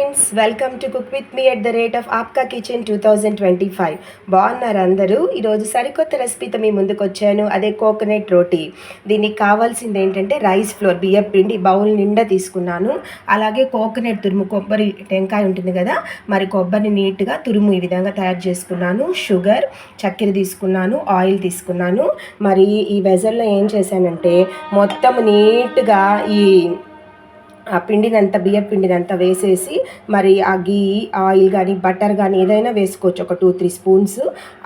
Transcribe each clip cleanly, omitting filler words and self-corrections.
Friends, welcome to cook with me at the rate of ఆప్కా kitchen 2025. బాగున్నారు అందరూ. ఈరోజు సరికొత్త రెసిపీతో మీ ముందుకు వచ్చాను. అదే కోకోనట్ రోటీ. దీనికి కావాల్సింది ఏంటంటే రైస్ ఫ్లోర్, బియ్యం పిండి బౌల్ నిండా తీసుకున్నాను. అలాగే కోకోనట్ తురుము, కొబ్బరి టెంకాయ ఉంటుంది కదా, మరి కొబ్బరిని నీట్గా తురుము ఈ విధంగా తయారు చేసుకున్నాను. షుగర్, చక్కెర తీసుకున్నాను, ఆయిల్ తీసుకున్నాను. మరి ఈ వెజల్లో ఏం చేశానంటే మొత్తం నీట్గా ఆ పిండినంతా, బియ్యం పిండినంతా వేసేసి, మరి ఆ గీ, ఆయిల్ కానీ బటర్ కానీ ఏదైనా వేసుకోవచ్చు, ఒక 2-3 స్పూన్స్.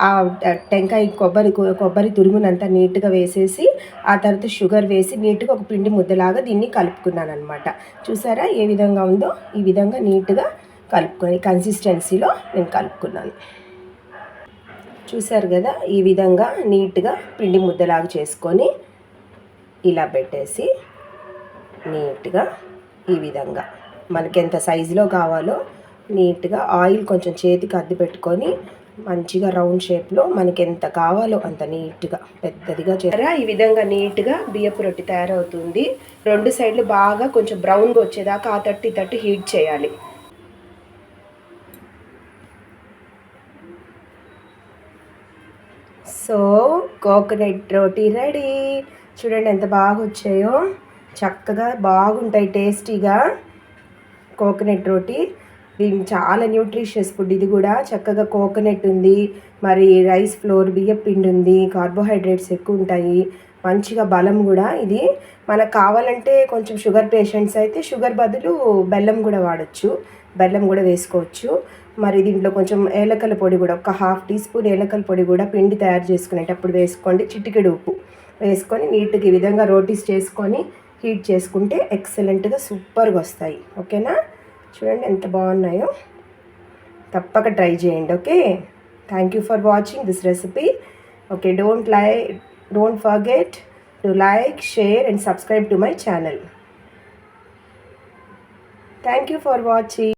ఆ టెంకాయ కొబ్బరి తురుమునంతా నీట్గా వేసేసి, ఆ తర్వాత షుగర్ వేసి నీట్గా ఒక పిండి ముద్దలాగా దీన్ని కలుపుకున్నాను అనమాట. చూసారా ఏ విధంగా ఉందో? ఈ విధంగా నీట్గా కలుపుకొని కన్సిస్టెన్సీలో నేను కలుపుకున్నాను. చూసారు కదా, ఈ విధంగా నీట్గా పిండి ముద్దలాగా చేసుకొని ఇలా పెట్టేసి నీట్గా ఈ విధంగా మనకి ఎంత సైజులో కావాలో నీట్గా ఆయిల్ కొంచెం చేతికి అద్ది పెట్టుకొని మంచిగా రౌండ్ షేప్లో మనకి ఎంత కావాలో అంత నీట్గా పెద్దదిగా చేయాలి. ఈ విధంగా నీట్గా బియ్యపు రొట్టి తయారవుతుంది. 2 సైడ్లు బాగా కొంచెం బ్రౌన్గా వచ్చేదాకా ఆ తట్టు హీట్ చేయాలి. సో కోకోనట్ రోటీ రెడీ. చూడండి ఎంత బాగా వచ్చాయో, చక్కగా బాగుంటాయి టేస్టీగా. కోకోనట్ రోటీ దీనికి చాలా న్యూట్రిషియస్ ఫుడ్. ఇది కూడా చక్కగా కోకోనట్ ఉంది, మరి రైస్ ఫ్లోర్, బియ్యం పిండి ఉంది, కార్బోహైడ్రేట్స్ ఎక్కువ ఉంటాయి, మంచిగా బలం కూడా. ఇది మనకు కావాలంటే కొంచెం షుగర్ పేషెంట్స్ అయితే షుగర్ బదులు బెల్లం కూడా వాడచ్చు, బెల్లం కూడా వేసుకోవచ్చు. మరి దీంట్లో కొంచెం ఏలకల పొడి కూడా, ఒక 1/2 టీ స్పూన్ ఏలకల పొడి కూడా పిండి తయారు చేసుకునేటప్పుడు వేసుకోండి. చిటికెడు ఉప్పు వేసుకొని నీట్గా ఈ విధంగా రోటీస్ చేసుకొని హీట్ చేసుకుంటే ఎక్సలెంట్గా సూపర్గా వస్తాయి. ఓకేనా? చూడండి ఎంత బాగున్నాయో. తప్పక ట్రై చేయండి. Okay, thank you for watching this recipe. Okay, don't forget to like, share and subscribe to my channel. Thank you for watching.